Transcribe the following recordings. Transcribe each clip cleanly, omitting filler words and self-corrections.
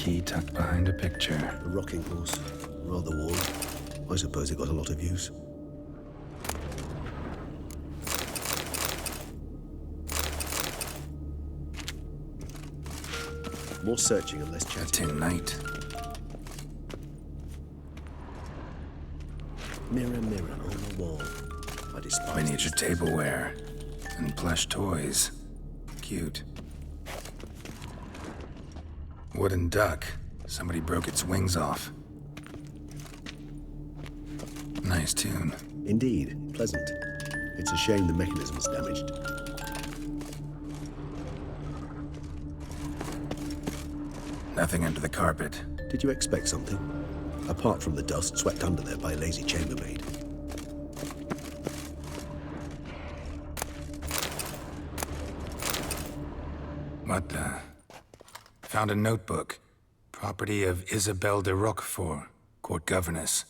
key tucked behind a picture. A rocking horse. Rather worn. I suppose it got a lot of use. More searching and less A chatting. tin knight. Mirror, mirror on the wall. I despise Miniature these things. tableware. And plush toys. Cute. Wooden duck. Somebody broke its wings off. Nice tune. Indeed, pleasant. It's a shame the mechanism's damaged. Nothing under the carpet. Did you expect something? Apart from the dust swept under there by a lazy chambermaid. What the? Found a notebook. Property of Isabelle de Roquefort, court governess.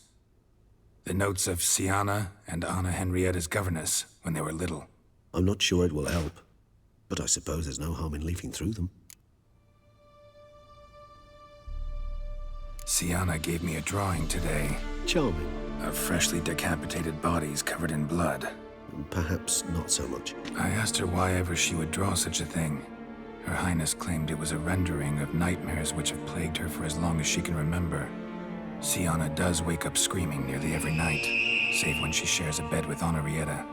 The notes of Siana and Anna Henrietta's governess when they were little. I'm not sure it will help, but I suppose there's no harm in leafing through them. Siana gave me a drawing today Charming. of freshly decapitated bodies covered in blood. Perhaps not so much. I asked her why ever she would draw such a thing. Her Highness claimed it was a rendering of nightmares which have plagued her for as long as she can remember. Siana does wake up screaming nearly every night, save when she shares a bed with Henrietta.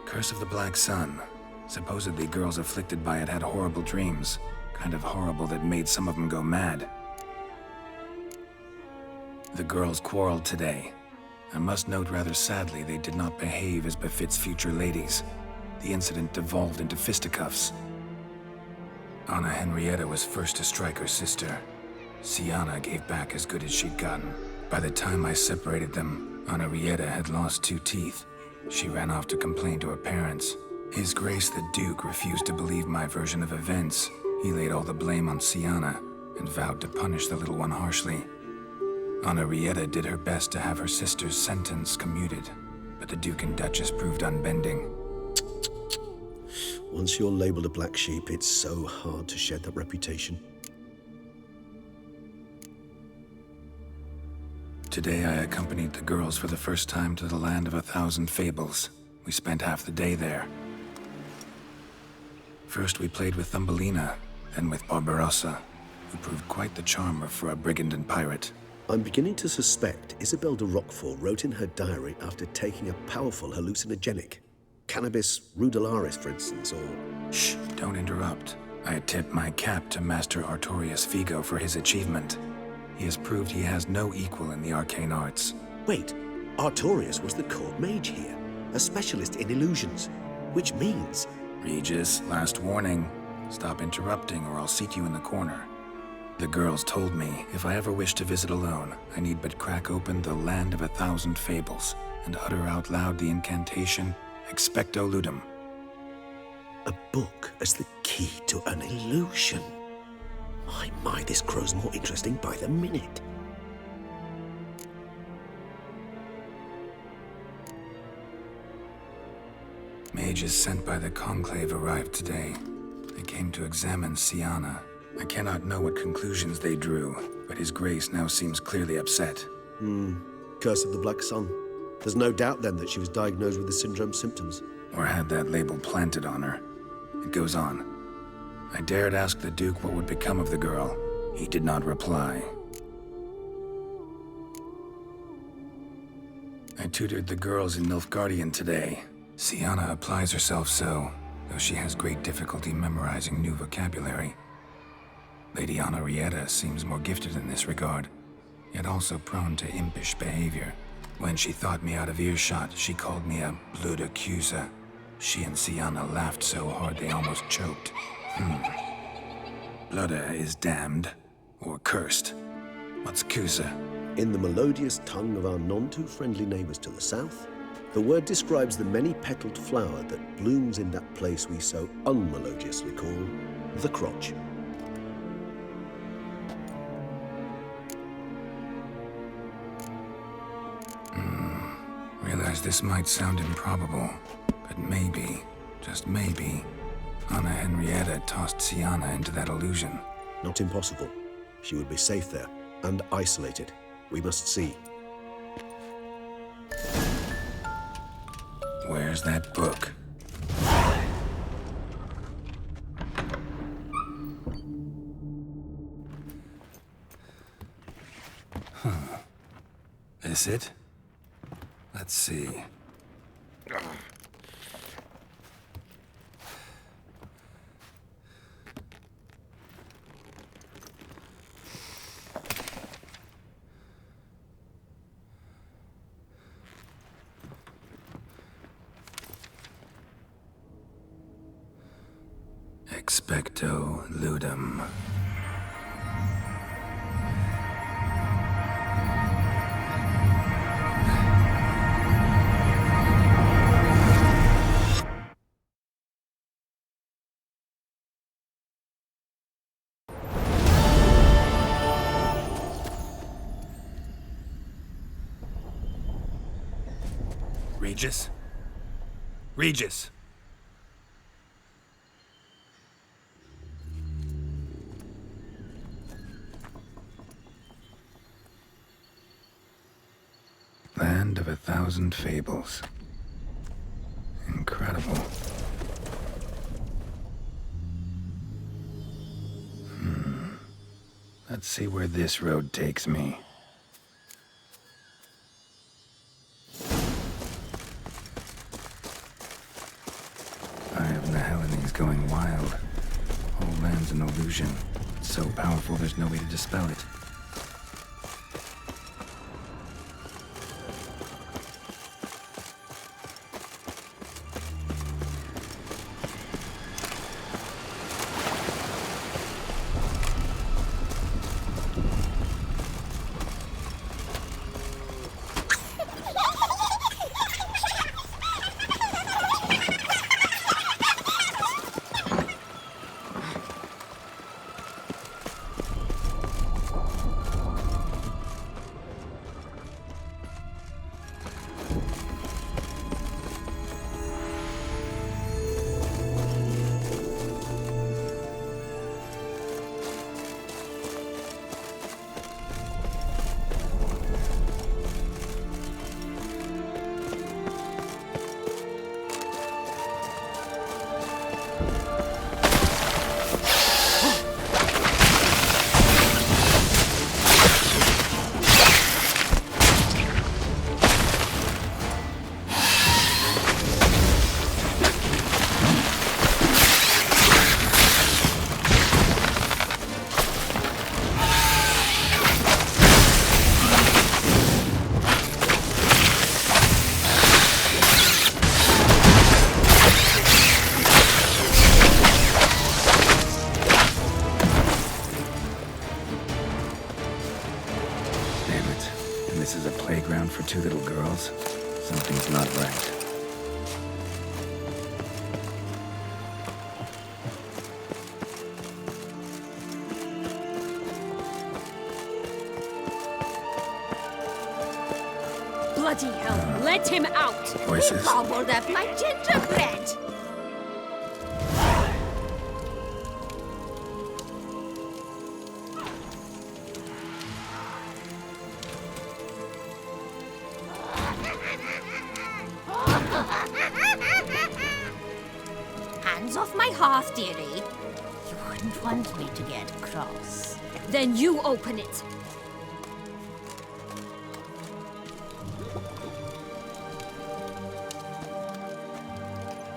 Curse of the Black Sun. Supposedly girls afflicted by it had horrible dreams. Kind of horrible that made some of them go mad. The girls quarreled today. I must note rather sadly they did not behave as befits future ladies. The incident devolved into fisticuffs. Anna Henrietta was first to strike her sister. Siana gave back as good as she'd gotten. By the time I separated them, Henrietta had lost 2 teeth. She ran off to complain to her parents. His Grace the Duke refused to believe my version of events. He laid all the blame on Siana and vowed to punish the little one harshly. Henrietta did her best to have her sister's sentence commuted, but the Duke and Duchess proved unbending. Once you're labeled a black sheep, it's so hard to shed that reputation. Today I accompanied the girls for the first time to the land of 1,000 fables. We spent half the day there. First we played with Thumbelina, then with Barbarossa, who proved quite the charmer for a brigand and pirate. I'm beginning to suspect Isabelle de Roquefort wrote in her diary after taking a powerful hallucinogenic. Cannabis rudelaris, for instance, or... Shh, don't interrupt. I tip my cap to Master Artorius Figo for his achievement. He has proved he has no equal in the arcane arts. Wait, Artorius was the court mage here, a specialist in illusions, which means... Regis, last warning. Stop interrupting or I'll seat you in the corner. The girls told me if I ever wish to visit alone, I need but crack open the land of 1,000 fables and utter out loud the incantation Expecto Ludum. A book as the key to an illusion. My, this grows more interesting by the minute. Mages sent by the Conclave arrived today. They came to examine Siana. I cannot know what conclusions they drew, but His Grace now seems clearly upset. Curse of the Black Sun. There's no doubt then that she was diagnosed with the syndrome symptoms. Or had that label planted on her. It goes on. I dared ask the Duke what would become of the girl. He did not reply. I tutored the girls in Nilfgaardian today. Siana applies herself so, though she has great difficulty memorizing new vocabulary. Lady Henrietta seems more gifted in this regard, yet also prone to impish behavior. When she thought me out of earshot, she called me a blood accuser. She and Siana laughed so hard they almost choked. Blooda is damned, or cursed. What's Cusa? In the melodious tongue of our none-too-friendly neighbors to the south, the word describes the many-petaled flower that blooms in that place we so unmelodiously call the crotch. Realize this might sound improbable, but maybe, just maybe, Anna Henrietta tossed Siana into that illusion. Not impossible. She would be safe there and isolated. We must see. Where's that book? This it? Let's see. Expecto ludum. Regis? Regis! Land of 1,000 fables. Incredible. Let's see where this road takes me. Eye of the Hellenes going wild. Whole land's an illusion. It's so powerful there's no way to dispel it. This is a playground for two little girls. Something's not right. Bloody hell, let him out! Voices. He gobbled up my gingerbread! Hands off my hearth, dearie. You wouldn't want me to get cross. Then you open it.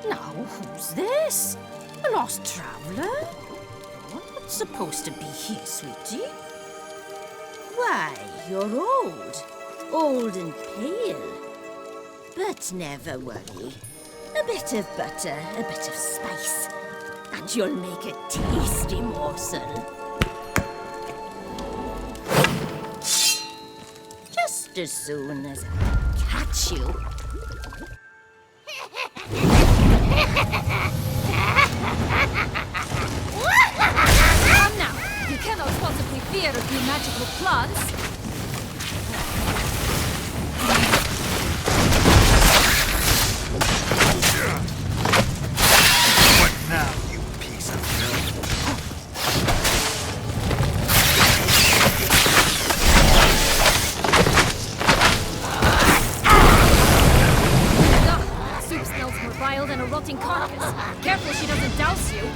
Now, who's this? A lost traveler? You're not supposed to be here, sweetie. Why, you're old. Old and pale. But never worry. A bit of butter, a bit of spice, and you'll make a tasty morsel. Just as soon as I catch you. Come now, you cannot possibly fear a few magical plants. What now, you piece of filth? rotting carcass. Careful she doesn't douse you.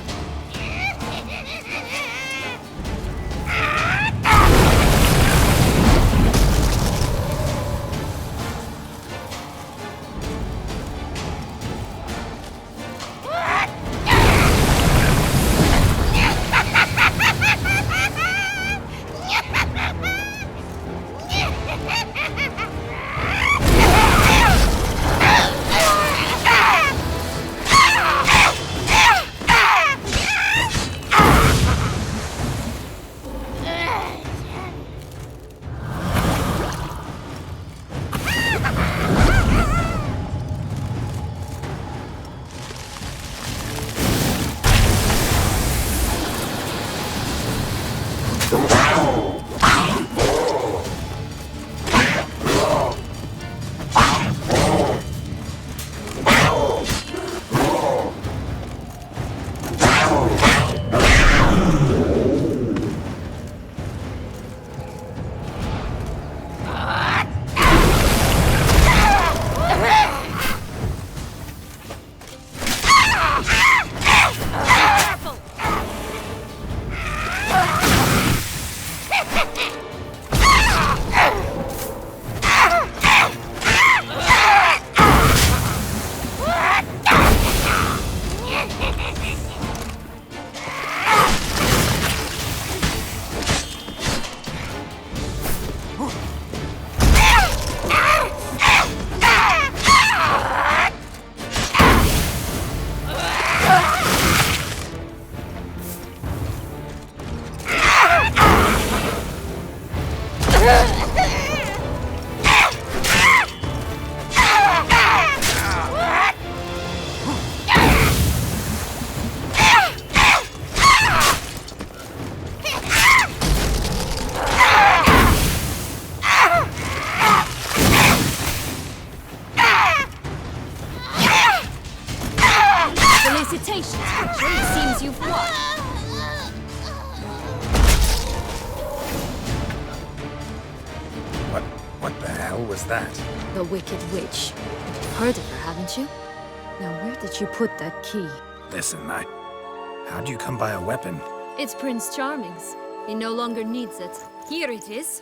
Felicitations, Richard. It seems you've won. What the hell was that? The Wicked Witch. Heard of her, haven't you? Now, where did you put that key? Listen, how'd you come by a weapon? It's Prince Charming's. He no longer needs it. Here it is.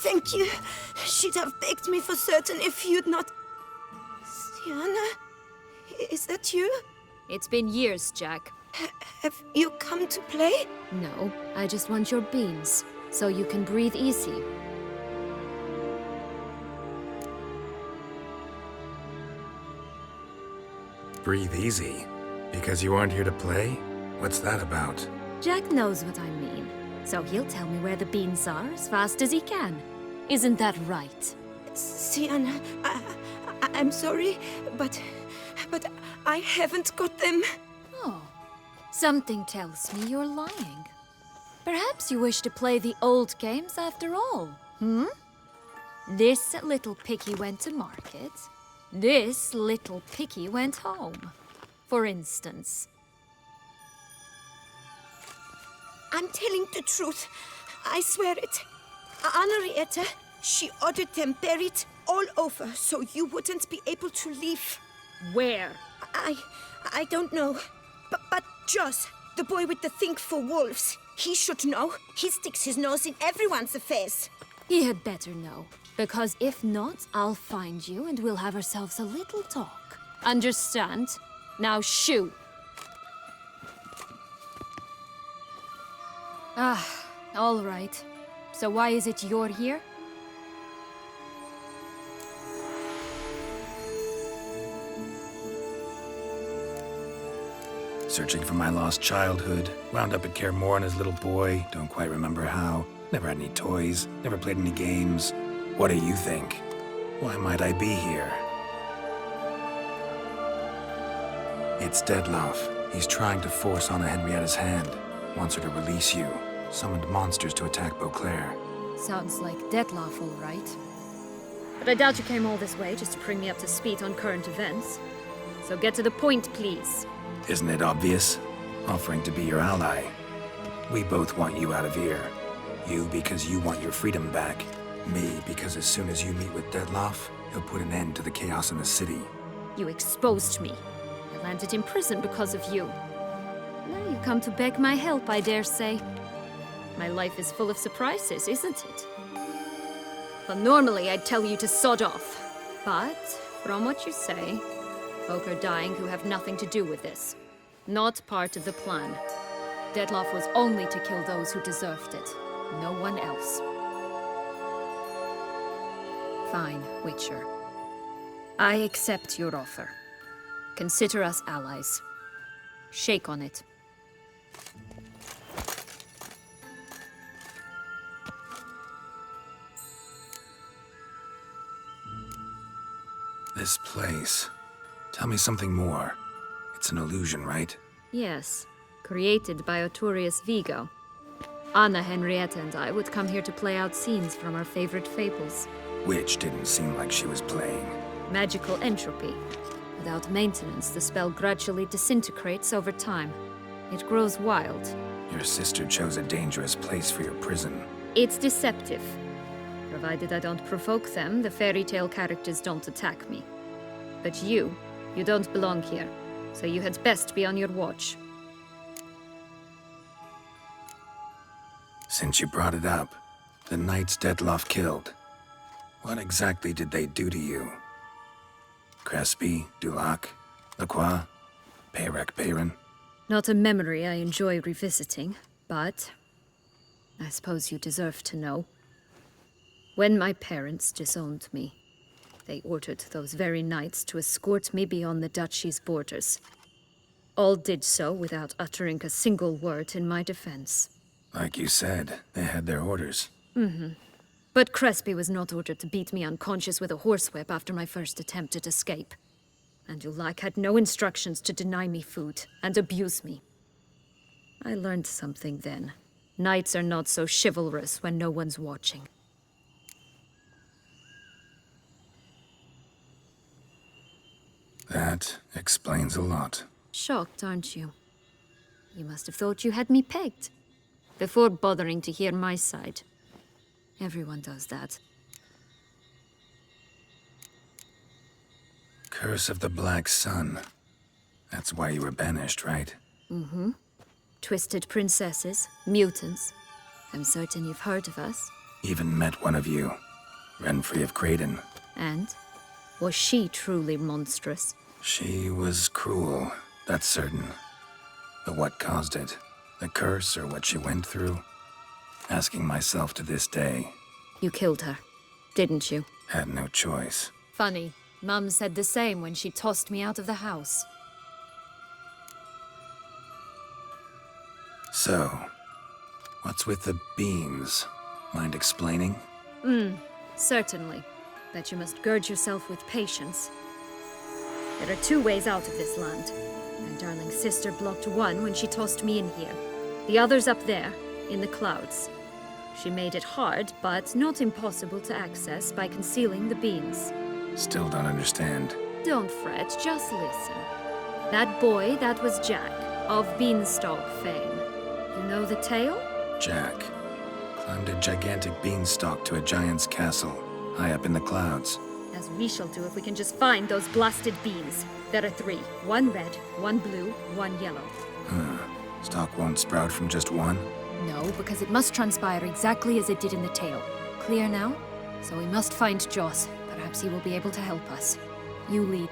Thank you. She'd have begged me for certain if you'd not... Sienna? Is that you? It's been years, Jack. Have you come to play? No, I just want your beans, so you can breathe easy. Breathe easy? Because you aren't here to play? What's that about? Jack knows what I mean, so he'll tell me where the beans are as fast as he can. Isn't that right? Sienna, I'm sorry, but I haven't got them. Oh, something tells me you're lying. Perhaps you wish to play the old games after all, hmm? This little piggy went to market. This little piggy went home, for instance. I'm telling the truth. I swear it. Henrietta, she ordered them buried all over so you wouldn't be able to leave. Where? I don't know. But Joss, the boy with the thing for wolves, he should know. He sticks his nose in everyone's affairs. He had better know, because if not, I'll find you and we'll have ourselves a little talk. Understand? Now shoo! Ah, all right. So why is it you're here? Searching for my lost childhood. Wound up at Kaer Morhen as a little boy. Don't quite remember how. Never had any toys. Never played any games. What do you think? Why might I be here? It's Dettlaff. He's trying to force Anna Henrietta's hand. Wants her to release you. Summoned monsters to attack Beauclair. Sounds like Dettlaff, all right. But I doubt you came all this way just to bring me up to speed on current events. So get to the point, please. Isn't it obvious? offering to be your ally. We both want you out of here. You because you want your freedom back. Me because as soon as you meet with Dettlaff, he'll put an end to the chaos in the city. You exposed me. I landed in prison because of you. Now you come to beg my help, I dare say. My life is full of surprises, isn't it? Well, normally I'd tell you to sod off. But, from what you say, folk are dying who have nothing to do with this. Not part of the plan. Dettlaff was only to kill those who deserved it. No one else. Fine, Witcher. I accept your offer. Consider us allies. Shake on it. This place. Tell me something more. It's an illusion, right? Yes, created by Arturius Vigo. Anna, Henrietta, and I would come here to play out scenes from our favorite fables. Which didn't seem like she was playing. Magical entropy. Without maintenance, the spell gradually disintegrates over time. It grows wild. Your sister chose a dangerous place for your prison. It's deceptive. Provided I don't provoke them, the fairy tale characters don't attack me. But you don't belong here, so you had best be on your watch. Since you brought it up, the knights Dettlaff killed. What exactly did they do to you? Crespi, Dulac, Lacroix, Peyrac Peyran? Not a memory I enjoy revisiting, but I suppose you deserve to know. When my parents disowned me, they ordered those very knights to escort me beyond the duchy's borders. All did so without uttering a single word in my defense. Like you said, they had their orders. But Crespi was not ordered to beat me unconscious with a horsewhip after my first attempt at escape. And Dulac had no instructions to deny me food and abuse me. I learned something then. Knights are not so chivalrous when no one's watching. That explains a lot. Shocked, aren't you? You must have thought you had me pegged. Before bothering to hear my side. Everyone does that. Curse of the Black Sun. That's why you were banished, right? Twisted princesses, mutants. I'm certain you've heard of us. Even met one of you. Renfrey of Craden. And? Was she truly monstrous? She was cruel, that's certain. But what caused it? The curse or what she went through? Asking myself to this day. You killed her, didn't you? Had no choice. Funny. Mum said the same when she tossed me out of the house. So, what's with the beans? Mind explaining? Certainly. But you must gird yourself with patience. There are two ways out of this land. My darling sister blocked one when she tossed me in here. The other's up there, in the clouds. She made it hard, but not impossible to access by concealing the beans. Still don't understand. Don't fret, just listen. That boy, that was Jack, of Beanstalk fame. You know the tale? Jack climbed a gigantic beanstalk to a giant's castle, high up in the clouds. As we shall do if we can just find those blasted beans. There are 3. 1 red, 1 blue, 1 yellow. Stalk won't sprout from just one? No, because it must transpire exactly as it did in the tale. Clear now? So we must find Joss. Perhaps he will be able to help us. You lead.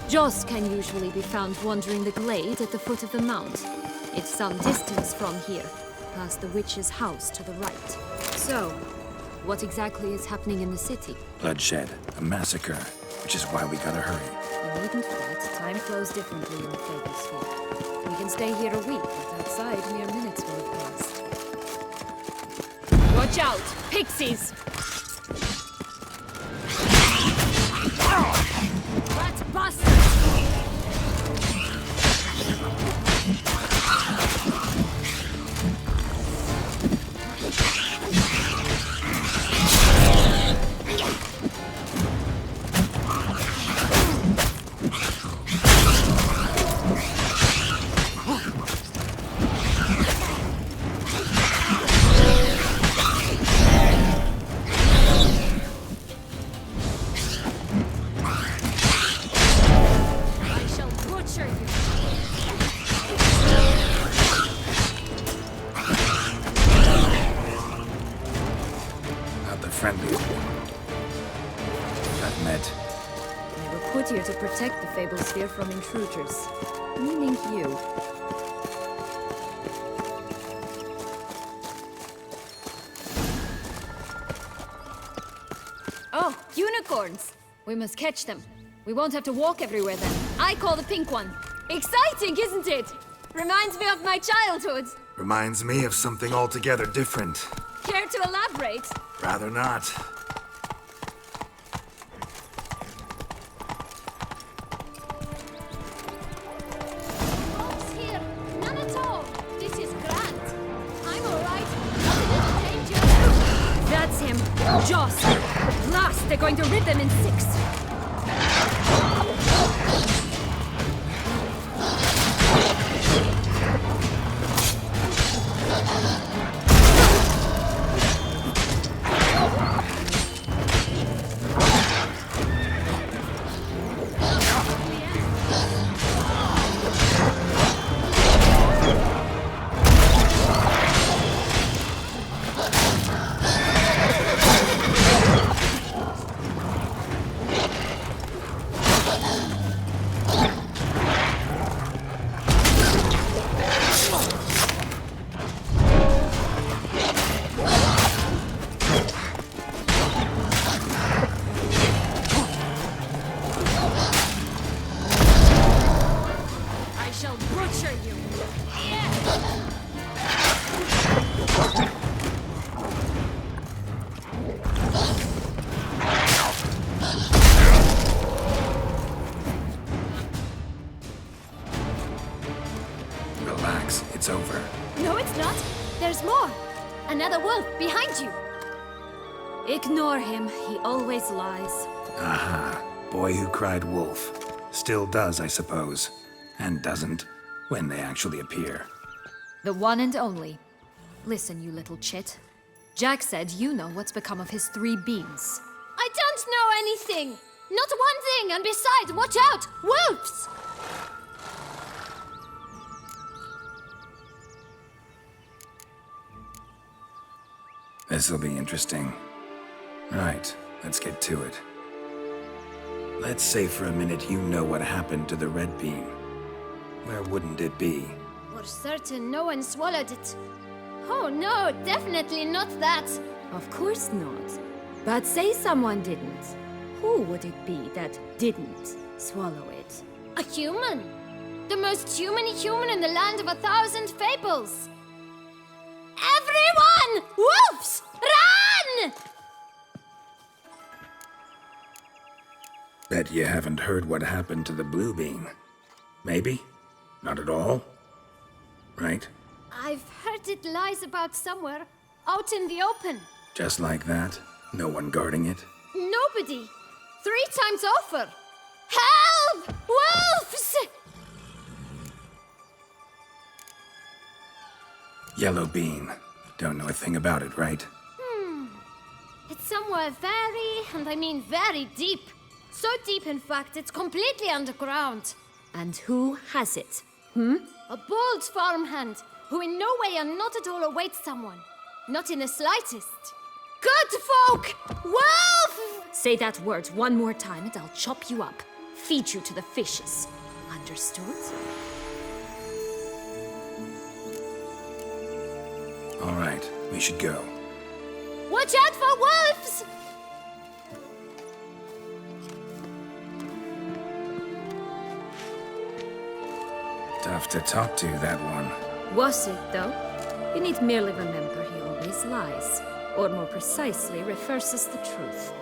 Joss can usually be found wandering the glade at the foot of the mount. It's some distance from here, past the witch's house to the right. So, what exactly is happening in the city? Bloodshed, a massacre, which is why we gotta hurry. You needn't fret. Time flows differently in the Fable Sphere. We can stay here a week, but outside mere minutes will have passed. Watch out! Pixies! Rat bastards! the friendliest one. I've met. They were put here to protect the Fable Sphere from intruders. Meaning you. Oh, unicorns! We must catch them. We won't have to walk everywhere then. I call the pink one. Exciting, isn't it? Reminds me of my childhood. Reminds me of something altogether different. Care to elaborate? Rather not. Folks here, none at all. This is grand. I'm all right. Not a little danger. That's him. Joss. Last, they're going to rip him in six. Relax, it's over. No, it's not. There's more. Another wolf behind you. Ignore him. He always lies. Aha. Boy who cried wolf. Still does, I suppose. And doesn't, when they actually appear. The one and only. Listen, you little chit. Jack said you know what's become of his 3 beams. I don't know anything! Not one thing, and besides, watch out! Wolves! This'll be interesting. Right, let's get to it. Let's say for a minute you know what happened to the red beam. Where wouldn't it be? For certain, no one swallowed it. Oh no, definitely not that. Of course not. But say someone didn't. Who would it be that didn't swallow it? A human. The most human-y human in the land of 1,000 fables. Everyone! Wolves! Run! Bet you haven't heard what happened to the blue beam. Maybe? Not at all? Right? I've heard it lies about somewhere, out in the open. Just like that? No one guarding it? Nobody. 3 times over. Help! Wolves! Yellow beam. Don't know a thing about it, right? It's somewhere very, and I mean very deep. So deep, in fact, it's completely underground. And who has it? A bold farmhand, who in no way and not at all awaits someone. Not in the slightest. Good folk! Wolf! Say that word one more time and I'll chop you up. Feed you to the fishes. Understood? All right, we should go. Watch out for wolves! Tough to talk to, that one. Was it, though? You need merely remember he always lies. Or more precisely, reverses the truth.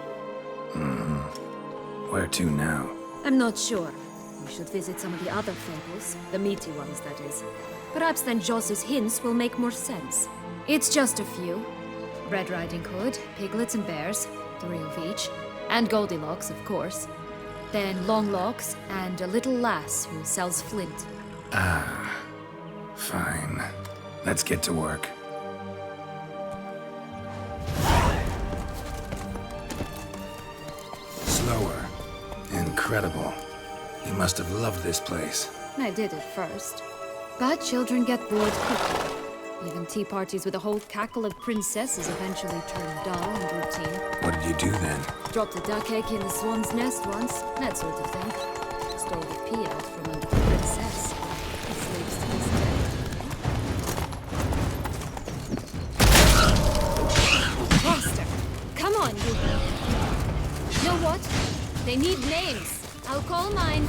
Where to now? I'm not sure. We should visit some of the other fables. The meaty ones, that is. Perhaps then Joss's hints will make more sense. It's just a few. Red Riding Hood, piglets and bears, 3 of each. And Goldilocks, of course. Then Longlocks, and a little lass who sells flint. Fine. Let's get to work. Slower. Incredible. You must have loved this place. I did at first. But children get bored quickly. Even tea parties with a whole cackle of princesses eventually turn dull and routine. What did you do then? Dropped a duck egg in the swan's nest once, that sort of thing. Stole the pea out from under the princess. It sleeps to this day. Faster! Come on, you! Know what? They need names. I'll call mine.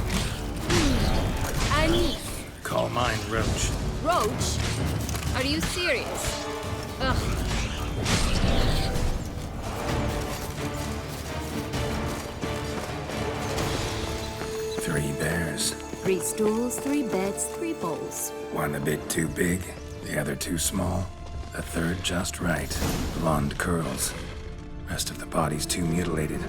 Annie. Call mine Roach. Roach? Are you serious? Ugh. 3 bears. 3 stools, 3 beds, 3 bowls. One a bit too big, the other too small, the third just right. Blonde curls. Rest of the body's too mutilated.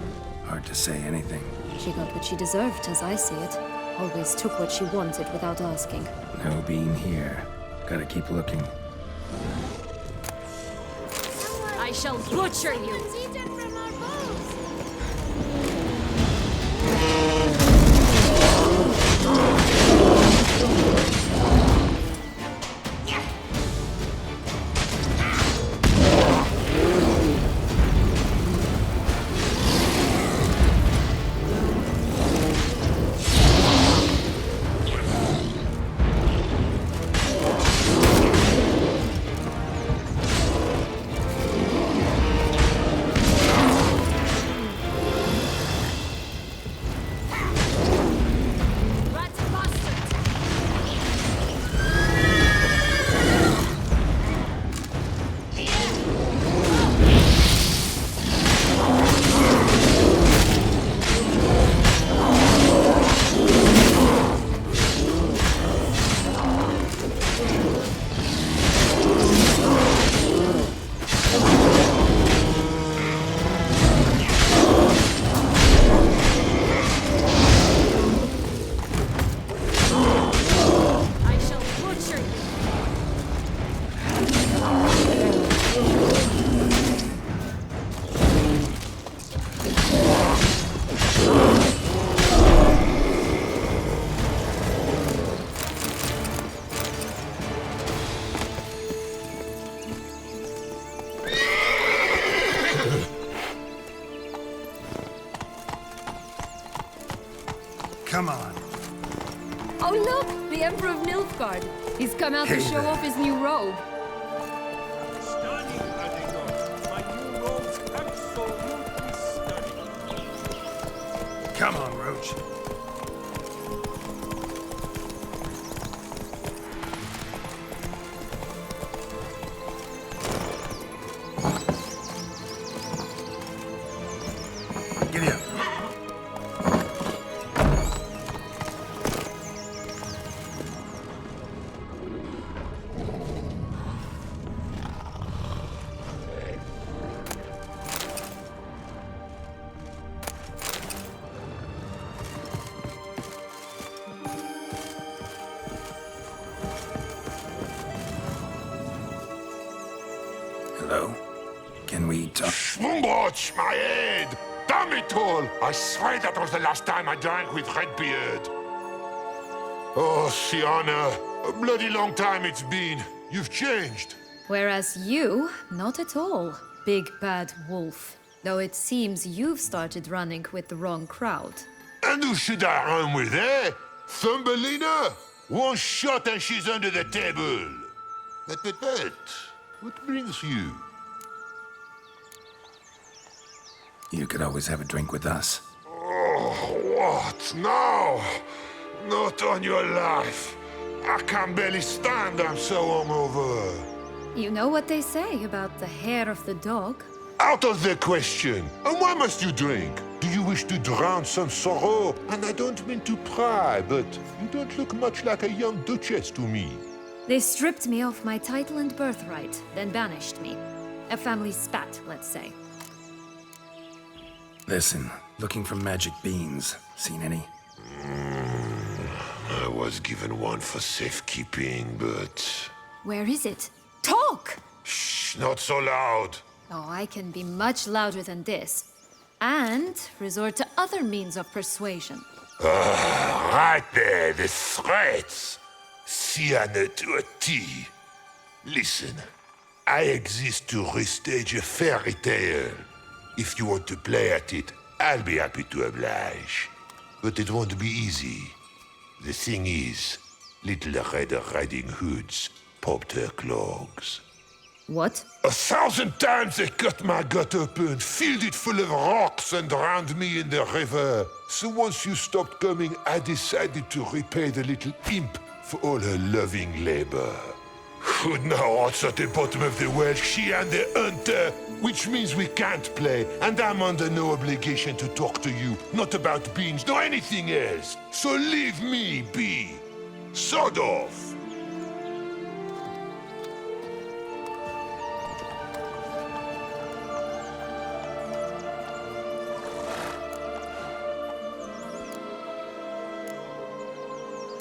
Hard to say anything. She got what she deserved, as I see it. Always took what she wanted without asking. No bean here. Gotta keep looking. I shall butcher you! Come on. Oh look! The Emperor of Nilfgaard. He's come out to Hey show there. off his new robe. Stunning, Adenor. My new robe's absolutely stunning. Come on, Roach. Giddy up. Hello? Can we talk? Schwumbroch, my head! Damn it all! I swear that was the last time I drank with Redbeard. Oh, Sienna, a bloody long time it's been. You've changed. Whereas you, not at all, big bad wolf. Though it seems you've started running with the wrong crowd. And who should I run with, eh? Thumbelina? One shot and she's under the table. But, what brings you? You could always have a drink with us. Oh, what now? Not on your life. I can barely stand, I'm so hungover. You know what they say about the hair of the dog? Out of the question. And why must you drink? Do you wish to drown some sorrow? And I don't mean to pry, but you don't look much like a young duchess to me. They stripped me of my title and birthright, then banished me. A family spat, let's say. Listen, looking for magic beans. Seen any? I was given one for safekeeping, but... Where is it? Talk! Shh, not so loud. Oh, I can be much louder than this. And resort to other means of persuasion. Right there, the threats. Sienna to a T. Listen, I exist to restage a fairy tale. If you want to play at it, I'll be happy to oblige. But it won't be easy. The thing is, Little Red Riding Hoods popped her clogs. What? 1,000 times they cut my gut open, filled it full of rocks, and drowned me in the river. So once you stopped coming, I decided to repay the little imp for all her loving labor. Who now rots at the bottom of the well, she and the hunter, which means we can't play, and I'm under no obligation to talk to you, not about beans, nor anything else. So leave me be. Sod off.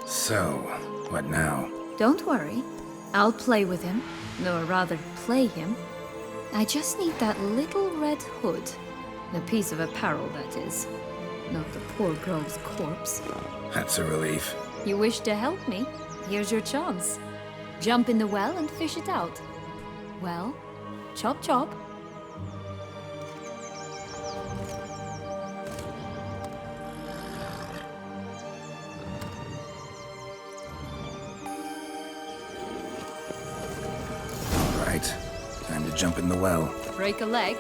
So, what now? Don't worry. I'll play with him. Or rather, play him. I just need that little red hood. The piece of apparel, that is. Not the poor girl's corpse. That's a relief. You wish to help me? Here's your chance. Jump in the well and fish it out. Well, chop chop. Right. Time to jump in the well. Break a leg.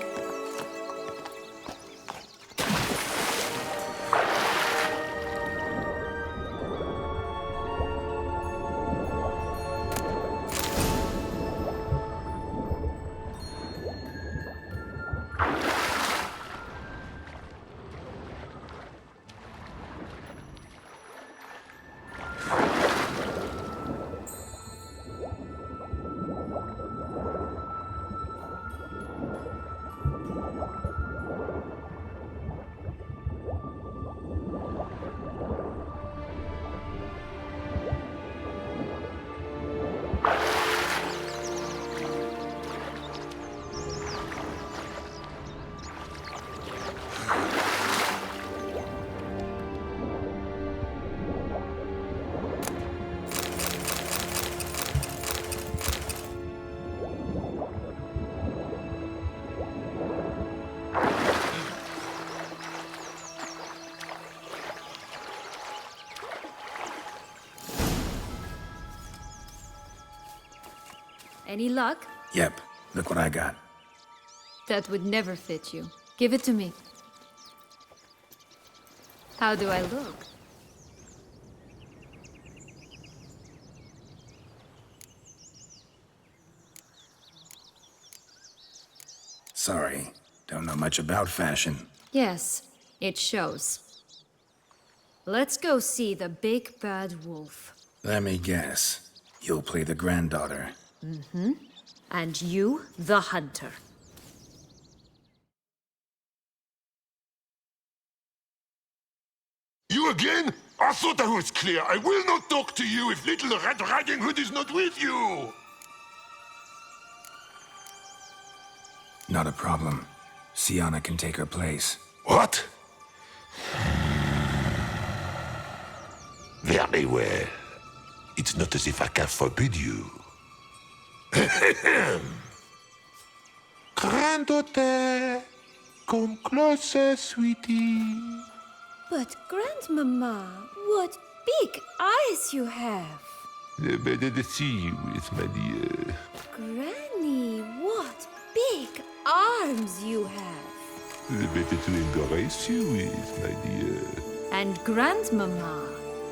Any luck? Yep, look what I got. That would never fit you. Give it to me. How do I look? Sorry, don't know much about fashion. Yes, it shows. Let's go see the big bad wolf. Let me guess. You'll play the granddaughter. And you, the hunter. You again? I thought I was clear. I will not talk to you if Little Red Riding Hood is not with you. Not a problem. Sienna can take her place. What? Very well. It's not as if I can forbid you. Granddaughter, come closer, sweetie. But, Grandmama, what big eyes you have! The better to see you with, my dear. Granny, what big arms you have! The better to embrace you with, my dear. And Grandmama,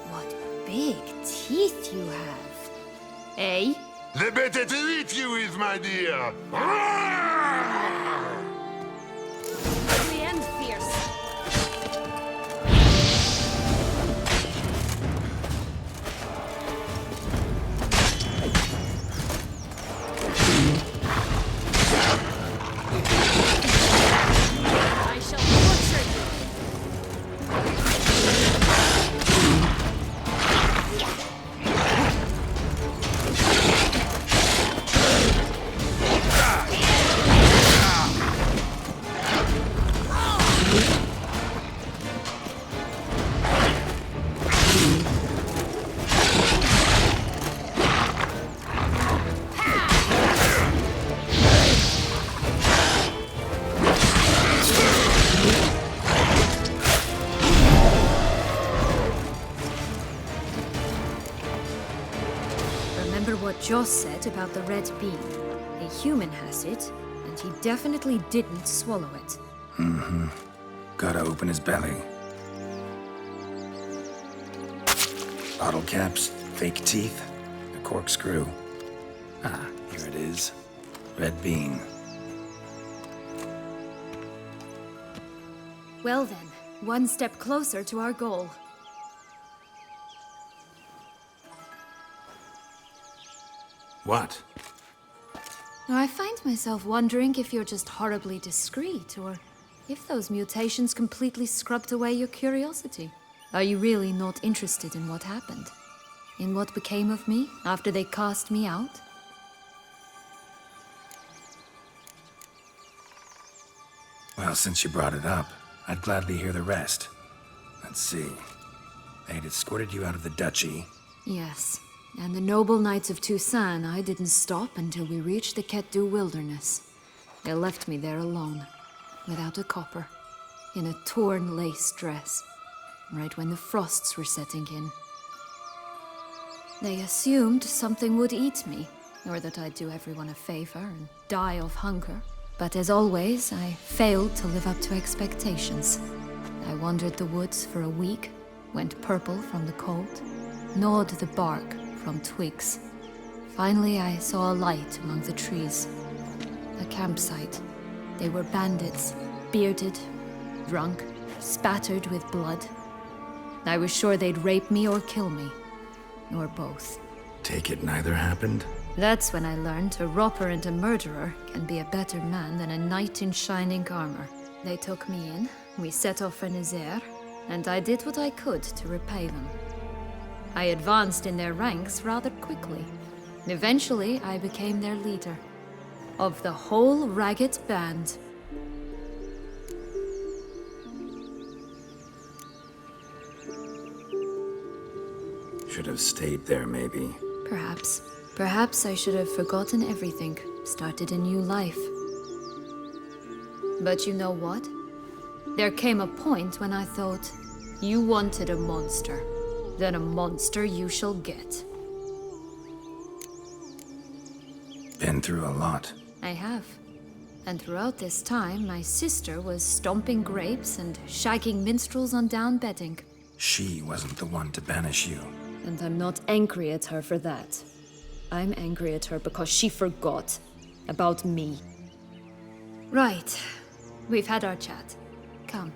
what big teeth you have. Eh? The better to eat you with, my dear. Ugly and fierce. I shall torture you. what Joss said about the red bean. A human has it, and he definitely didn't swallow it. Gotta open his belly. Bottle caps, fake teeth, a corkscrew. Ah, here it is. Red bean. Well then, one step closer to our goal. What? Now, I find myself wondering if you're just horribly discreet, or if those mutations completely scrubbed away your curiosity. Are you really not interested in what happened? In what became of me after they cast me out? Well, since you brought it up, I'd gladly hear the rest. Let's see. They'd escorted you out of the duchy. Yes, and the noble knights of Toussaint, I didn't stop until we reached the Ketdu wilderness. They left me there alone, without a copper, in a torn lace dress, right when the frosts were setting in. They assumed something would eat me, or that I'd do everyone a favor and die of hunger. But as always, I failed to live up to expectations. I wandered the woods for a week, went purple from the cold, gnawed the bark from twigs. Finally, I saw a light among the trees. A campsite. They were bandits, bearded, drunk, spattered with blood. I was sure they'd rape me or kill me, or both. Take it neither happened? That's when I learned a robber and a murderer can be a better man than a knight in shining armor. They took me in, we set off for Nazaire, and I did what I could to repay them. I advanced in their ranks rather quickly. Eventually, I became their leader. Of the whole ragged band. Should have stayed there, maybe. Perhaps. Perhaps I should have forgotten everything, started a new life. But you know what? There came a point when I thought, you wanted a monster. Then a monster you shall get. Been through a lot. I have. And throughout this time, my sister was stomping grapes and shagging minstrels on down bedding. She wasn't the one to banish you. And I'm not angry at her for that. I'm angry at her because she forgot about me. Right. We've had our chat. Come.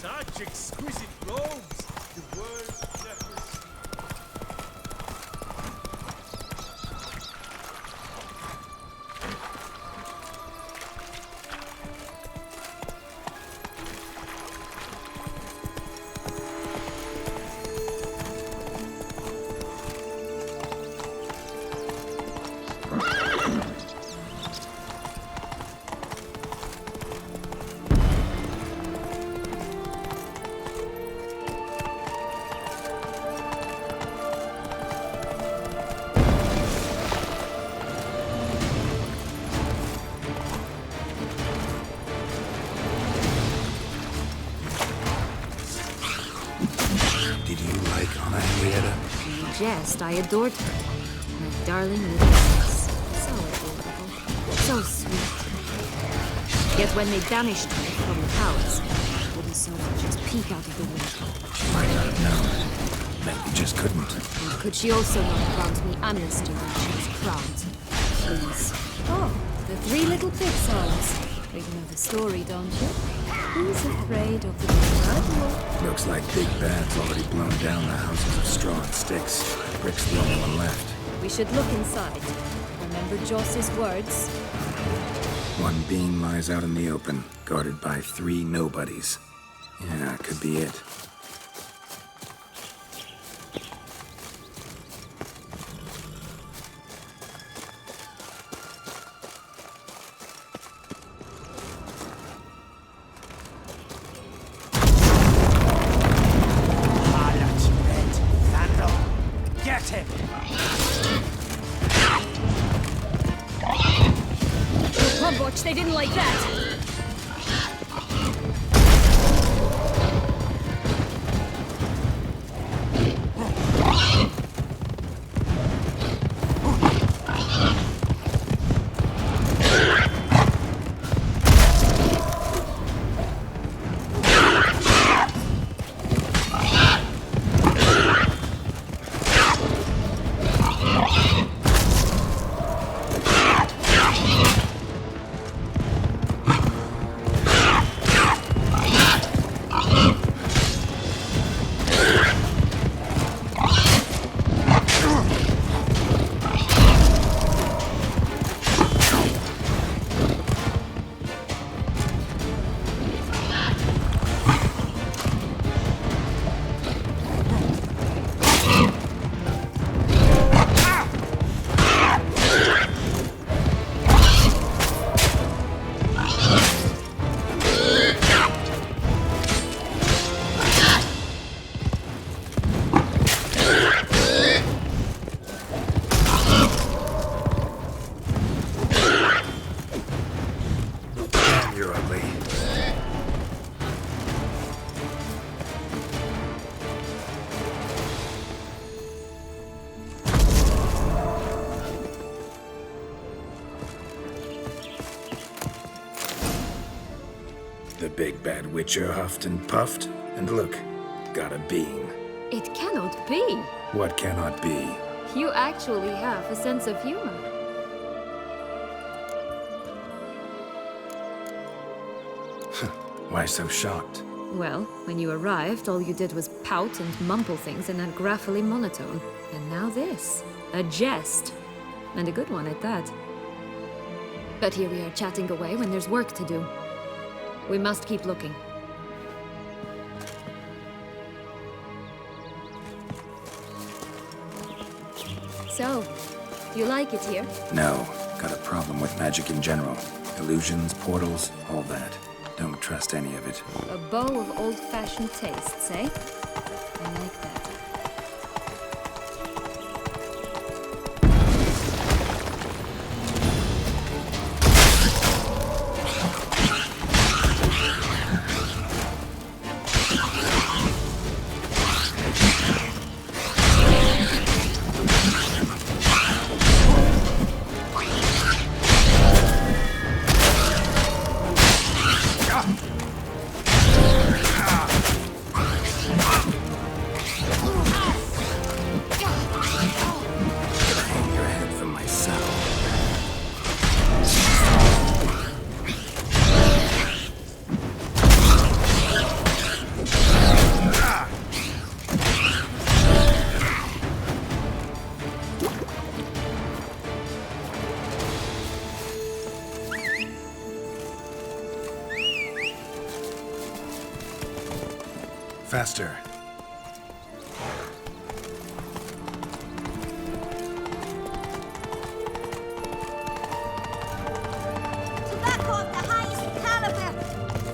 Such exquisite robes! The world never seen. Did you like Anna Henrietta? You jest, I adored her. My darling little niece. So adorable. So sweet. Yet when they banished me from the palace, I wouldn't so much as peek out of the window. She might not have known. Maybe just couldn't. And could she also not grant me amnesty when she was crowned? Please. Oh, the three little pixels. You know the story, don't you? Who's afraid of the blood wolf? Looks like Big Bad's already blown down the houses of straw and sticks. Brick's the only one left. We should look inside. Remember Joss's words? One beam lies out in the open, guarded by 3 nobodies. Yeah, could be it. Butch, they didn't like that. You're ugly. The big bad witcher huffed and puffed, and look, got a beam. It cannot be. What cannot be? You actually have a sense of humor. Why so shocked? Well, when you arrived, all you did was pout and mumble things in that graphically monotone. And now this. A jest. And a good one at that. But here we are chatting away when there's work to do. We must keep looking. So, you like it here? No, got a problem with magic in general. Illusions, portals, all that. Don't trust any of it. A bow of old-fashioned tastes, eh? I like that. Faster. Tobacco of the highest caliber.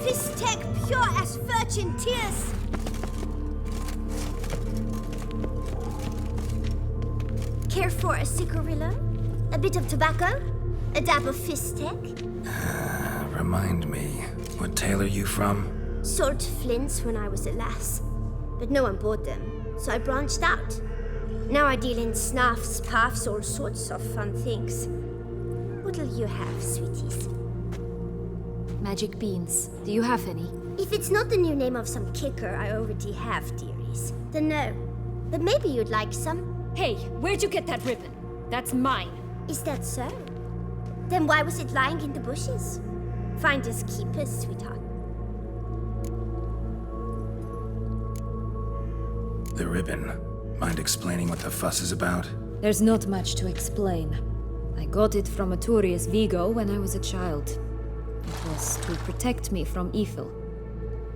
This tech pure as virgin tears. Care for a cigarillo? A bit of tobacco? A dab of fistek? Remind me, what tale are you from? Sold flints when I was a lass, but no one bought them, so I branched out. Now I deal in snuffs, puffs, all sorts of fun things. What'll you have, sweeties? Magic beans. Do you have any? If it's not the new name of some kicker I already have, dearies, then no. But maybe you'd like some. Hey, where'd you get that ribbon? That's mine. Is that so? Then why was it lying in the bushes? Finders keepers, sweetheart. The ribbon. Mind explaining what the fuss is about? There's not much to explain. I got it from Aturius Vigo when I was a child. It was to protect me from evil.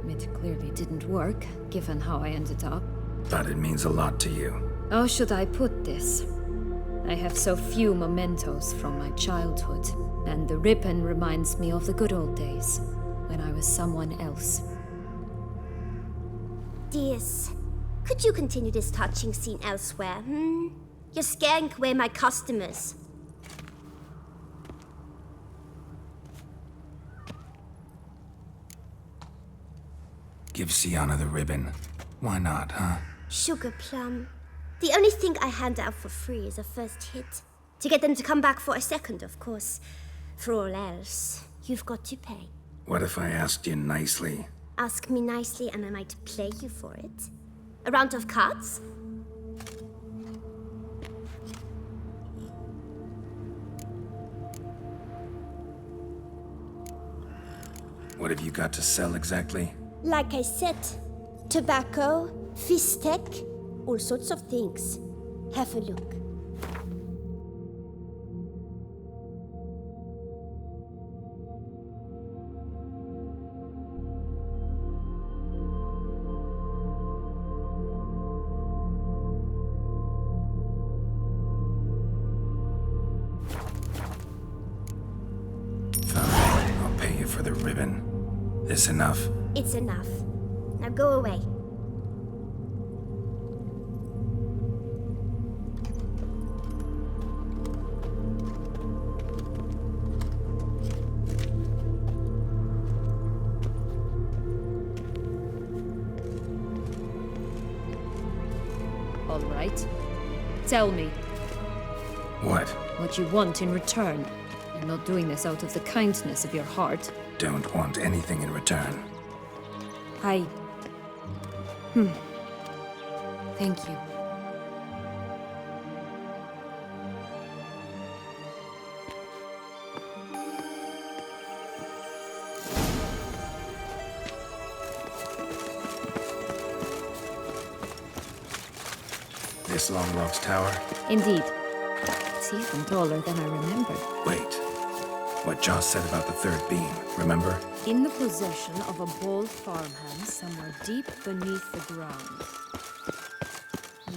It clearly didn't work, given how I ended up. But it means a lot to you. How should I put this? I have so few mementos from my childhood, and the ribbon reminds me of the good old days, when I was someone else. Dears, could you continue this touching scene elsewhere, You're scaring away my customers. Give Sienna the ribbon. Why not, huh? Sugar plum. The only thing I hand out for free is a first hit. To get them to come back for a second, of course. For all else, you've got to pay. What if I asked you nicely? Ask me nicely and I might play you for it. A round of cards? What have you got to sell exactly? Like I said, tobacco, fistek, all sorts of things. Have a look. Fine, I'll pay you for the ribbon. This enough? It's enough. Now go away. All right. Tell me What? what you want in return. You're not doing this out of the kindness of your heart. Don't want anything in return. Thank you. This Long Lock's tower? Indeed. It's even taller than I remember. Wait. What Joss said about the third beam, remember? In the possession of a bold farmhand somewhere deep beneath the ground.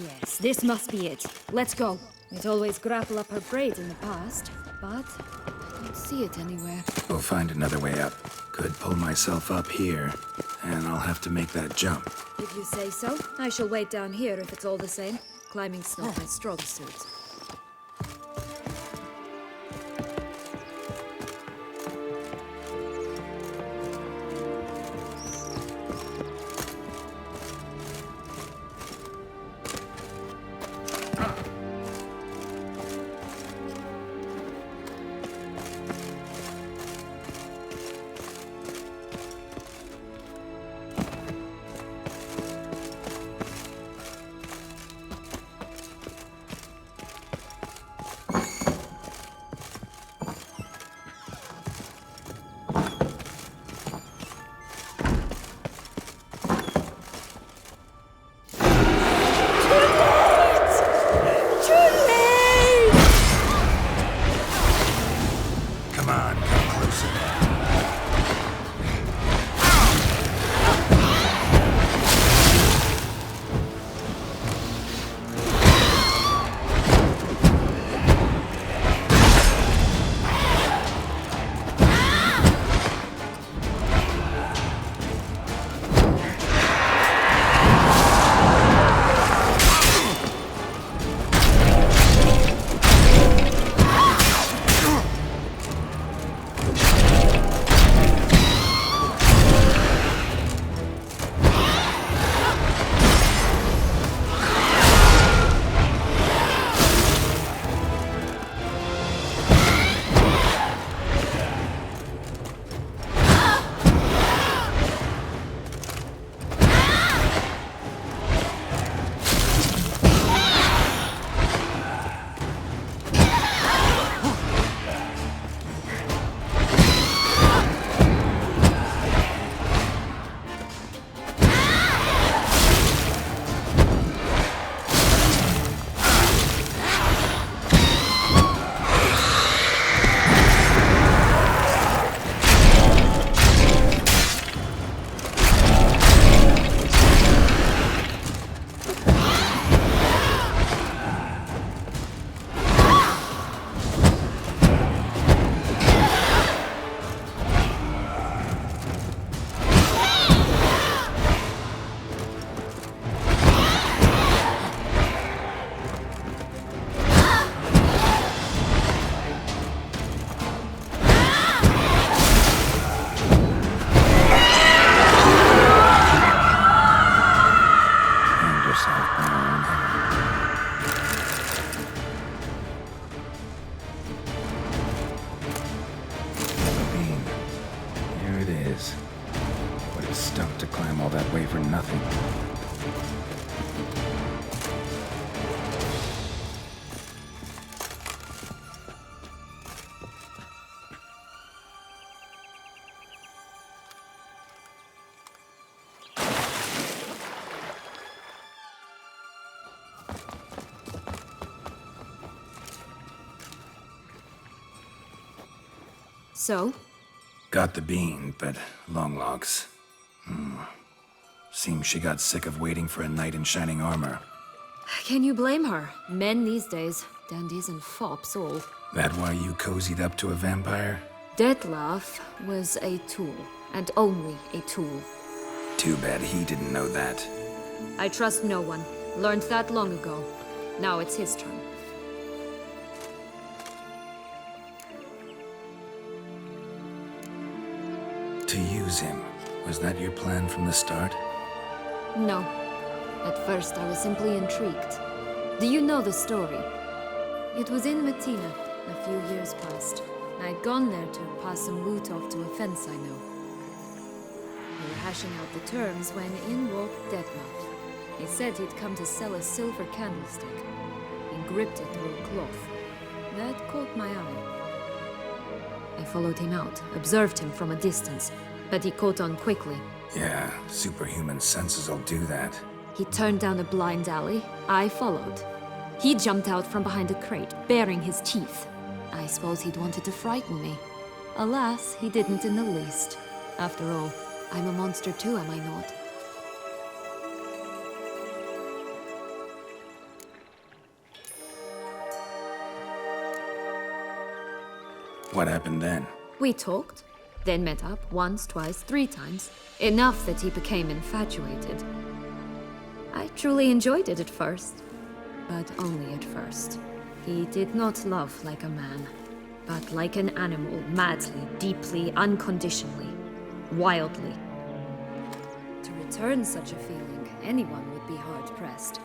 Yes, this must be it. Let's go. We'd always grapple up her braid in the past, but I don't see it anywhere. We'll find another way up. Could pull myself up here, and I'll have to make that jump. If you say so, I shall wait down here if it's all the same. Climbing's not my strong suit. Come on, come closer. is. Would have stunk to climb all that way for nothing. So? Got the bean, but long logs. Seems she got sick of waiting for a knight in shining armor. Can you blame her? Men these days, dandies and fops all. That why you cozied up to a vampire? Detlef was a tool, and only a tool. Too bad he didn't know that. I trust no one. Learned that long ago. Now it's his turn. To use him, was that your plan from the start? No. At first, I was simply intrigued. Do you know the story? It was in Matina, a few years past. I'd gone there to pass some loot off to a fence I know. We were hashing out the terms when in walked Detlef. He said he'd come to sell a silver candlestick. He gripped it through a cloth. That caught my eye. I followed him out, observed him from a distance, but he caught on quickly. Yeah, superhuman senses will do that. He turned down a blind alley. I followed. He jumped out from behind a crate, baring his teeth. I suppose he'd wanted to frighten me. Alas, he didn't in the least. After all, I'm a monster too, am I not? What happened then? We talked, then met up once, twice, 3 times. Enough that he became infatuated. I truly enjoyed it at first, but only at first. He did not love like a man, but like an animal, madly, deeply, unconditionally, wildly. To return such a feeling, anyone would be hard-pressed,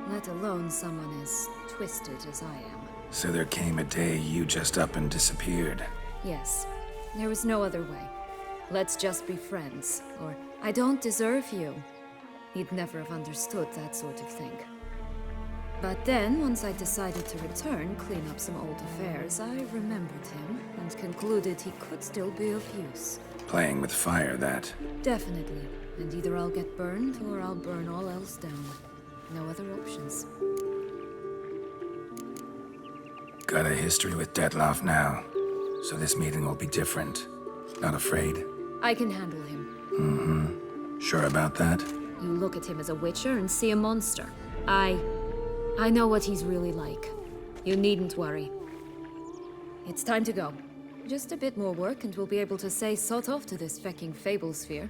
let alone someone as twisted as I am. So there came a day you just up and disappeared. Yes, there was no other way. Let's just be friends, or I don't deserve you. He'd never have understood that sort of thing. But then, once I decided to return, clean up some old affairs, I remembered him and concluded he could still be of use. Playing with fire, that. Definitely. And either I'll get burned, or I'll burn all else down. No other options. Got a history with Detlef now, so this meeting will be different. Not afraid? I can handle him. Sure about that? You look at him as a witcher and see a monster. I know what he's really like. You needn't worry. It's time to go. Just a bit more work and we'll be able to say sod off to this fecking fable sphere.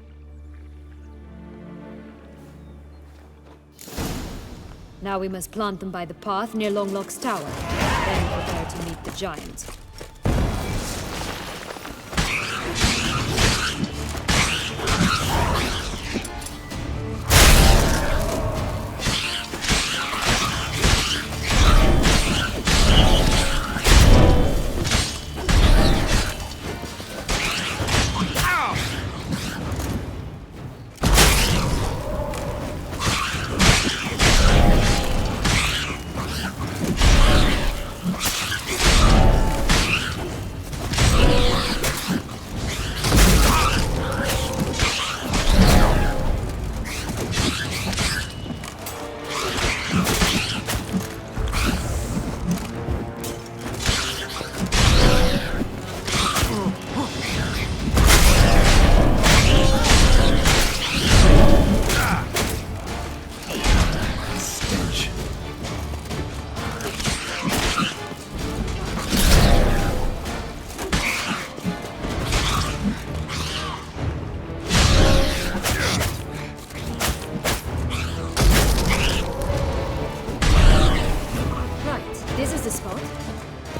Now we must plant them by the path near Longlock's tower. Then prepare to meet the giant.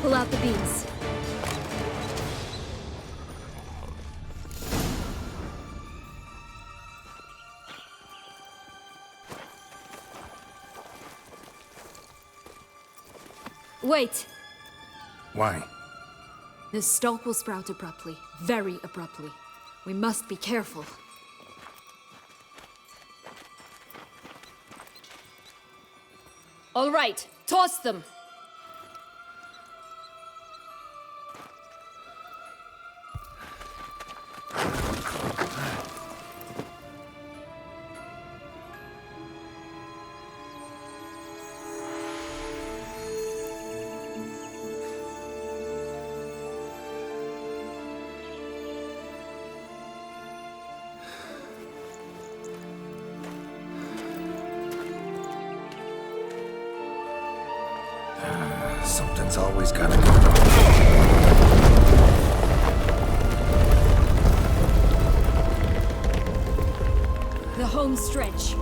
Pull out the beams. Wait! Why? The stalk will sprout abruptly. Very abruptly. We must be careful. All right, toss them! Something's always gotta go wrong. The home stretch.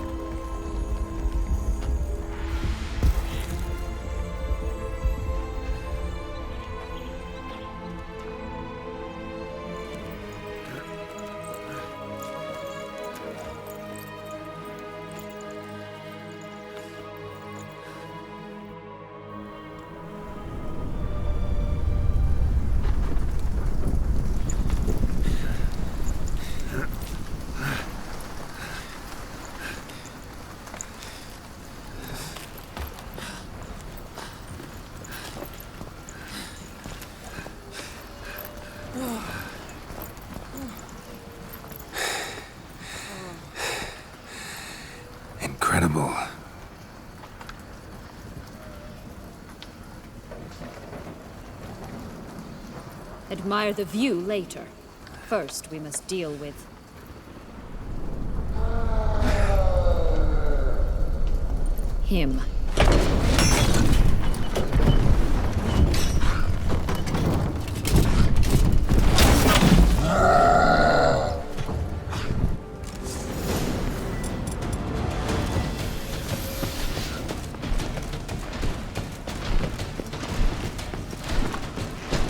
Incredible. Admire the view later. First, we must deal with... him.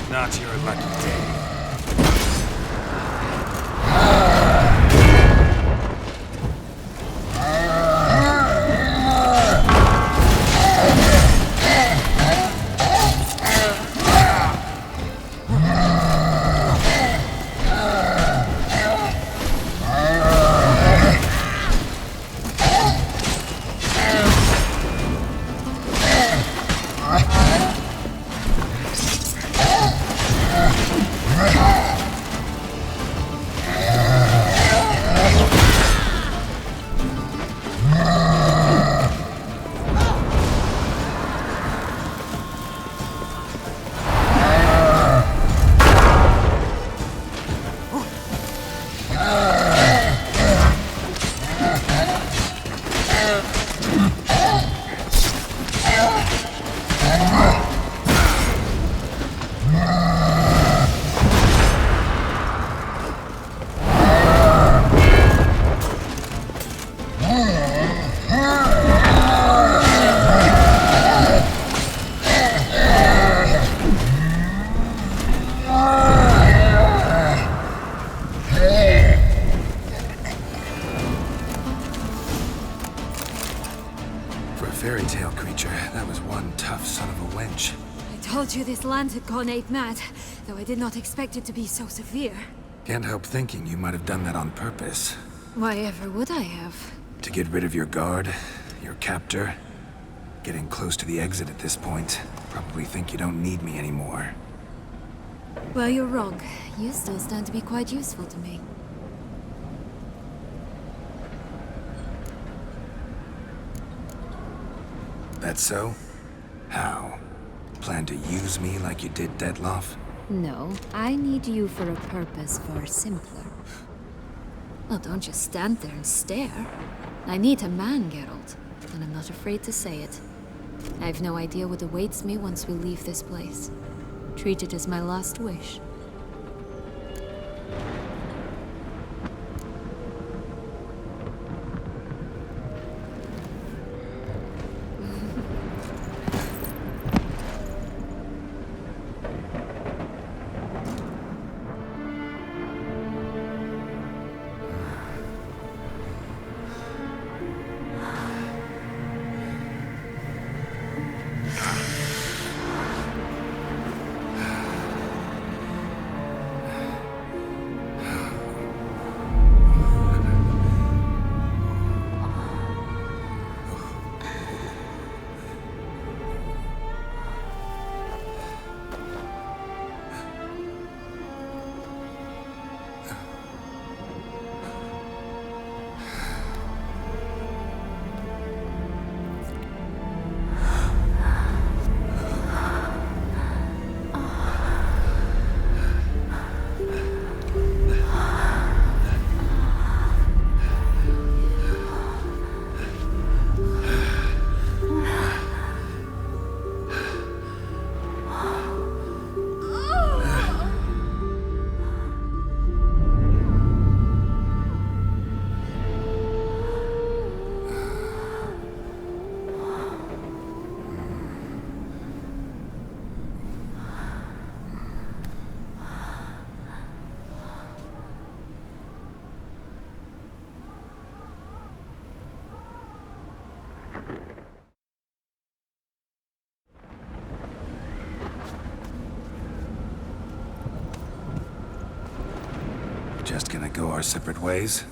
Not your lucky day. Fairy tale creature, that was one tough son of a wench. I told you this land had gone ape mad, though I did not expect it to be so severe. Can't help thinking you might have done that on purpose. Why ever would I have? To get rid of your guard, your captor. Getting close to the exit at this point. Probably think you don't need me anymore. Well, you're wrong. You still stand to be quite useful to me. That so? How? Plan to use me like you did Detloff? No, I need you for a purpose far simpler. Well, don't just stand there and stare. I need a man, Geralt, and I'm not afraid to say it. I have no idea what awaits me once we leave this place. Treat it as my last wish. just gonna go our separate ways?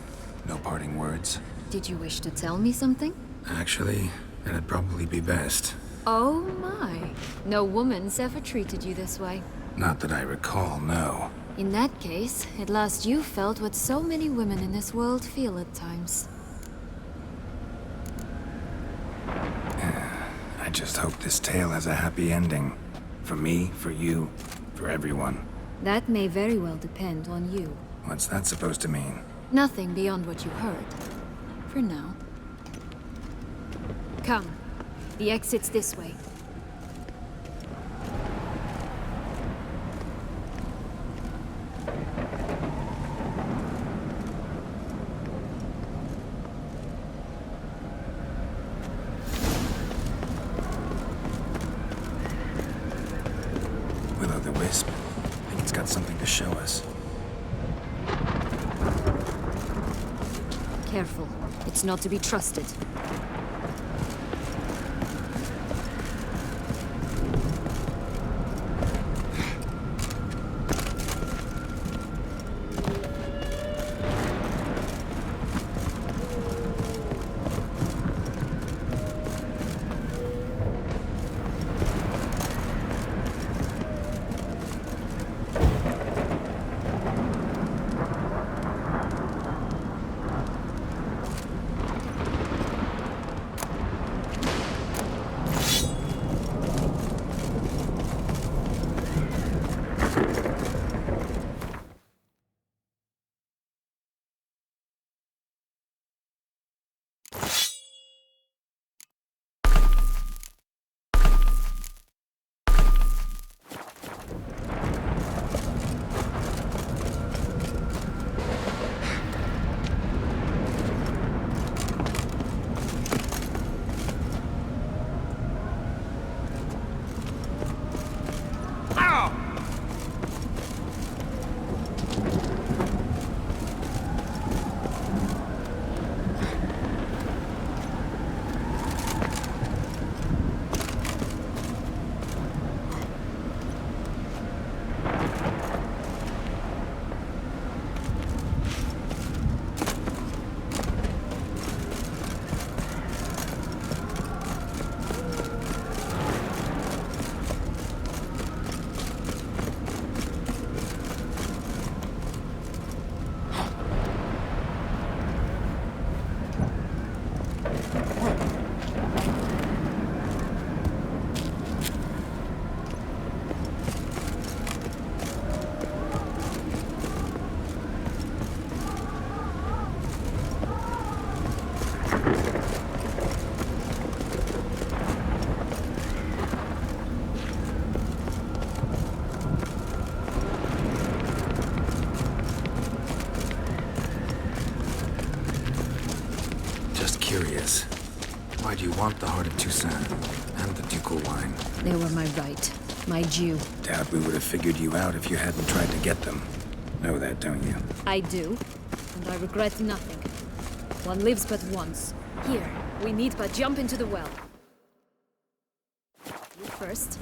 No parting words? Did you wish to tell me something? Actually, that'd probably be best. Oh my. No woman's ever treated you this way. Not that I recall, no. In that case, at last you felt what so many women in this world feel at times. I just hope this tale has a happy ending. For me, for you, for everyone. That may very well depend on you. What's that supposed to mean? Nothing beyond what you heard. For now. Come. The exit's this way. Will-o'-the-wisp. I think it's got something to show us. Careful. It's not to be trusted. Curious. Why do you want the heart of Toussaint and the ducal wine? They were my right. My due. Doubt we would have figured you out if you hadn't tried to get them. Know that, don't you? I do. And I regret nothing. One lives but once. Here, we need but jump into the well. You first.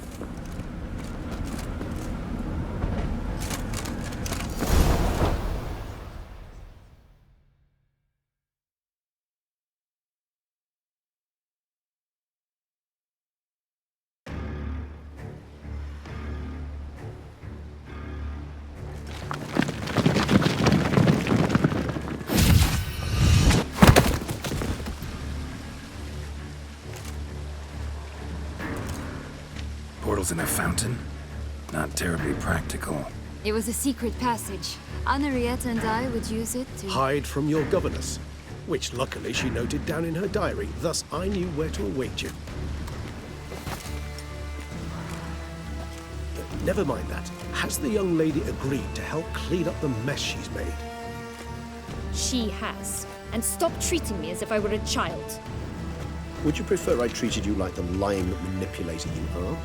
Portals in a fountain? Not terribly practical. It was a secret passage. Henriette and I would use it to... Hide from your governess, which luckily she noted down in her diary, thus I knew where to await you. Never mind that. Has the young lady agreed to help clean up the mess she's made? She has. And stop treating me as if I were a child. Would you prefer I treated you like the lying manipulator you are?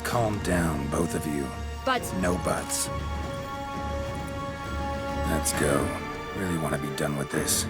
Calm down, both of you. But... No buts. Let's go. Really want to be done with this.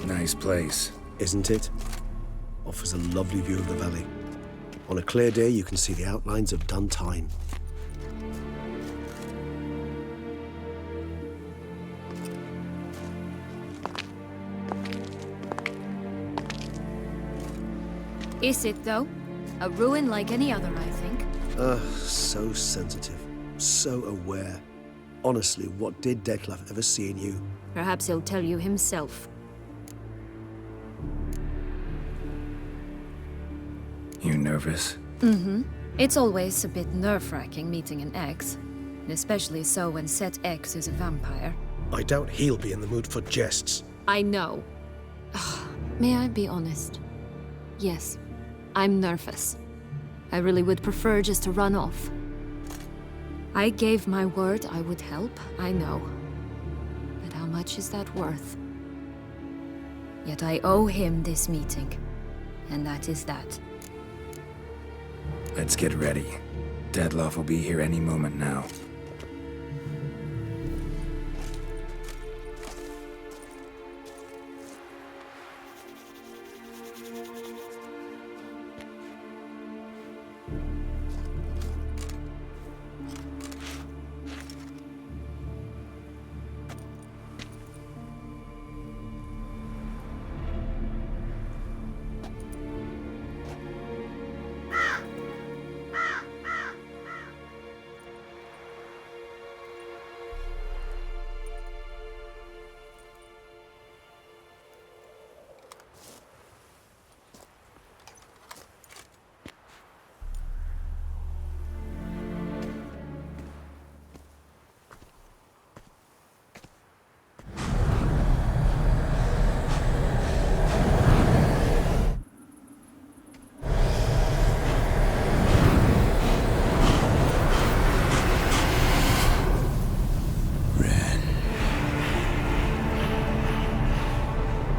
Nice place. Isn't it? Offers a lovely view of the valley. On a clear day, you can see the outlines of Duntine. Is it, though? A ruin like any other, I think. So sensitive. So aware. Honestly, what did Detlef ever see in you? Perhaps he'll tell you himself. You nervous? It's always a bit nerve-wracking meeting an ex. Especially so when said ex is a vampire. I doubt he'll be in the mood for jests. I know. May I be honest? Yes, I'm nervous. I really would prefer just to run off. I gave my word I would help, I know. But how much is that worth? Yet I owe him this meeting. And that is that. Let's get ready. Detlef will be here any moment now.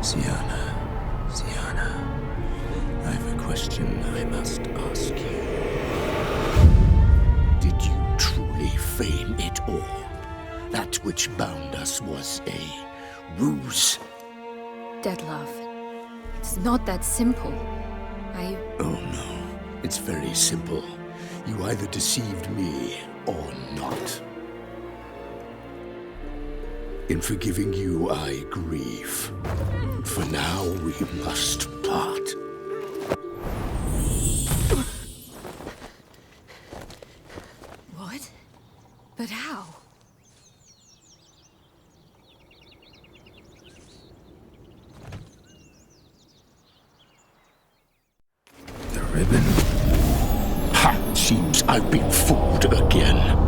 Sienna, I have a question I must ask you. Did you truly feign it all? That which bound us was a ruse? Detlef, it's not that simple. Oh no, it's very simple. You either deceived me or not. In forgiving you, I grieve. For now, we must part. What? But how? The ribbon? Ha! Seems I've been fooled again.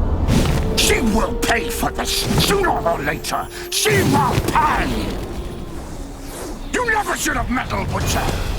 She will pay for this, sooner or later. She will pay! You never should have meddled with her!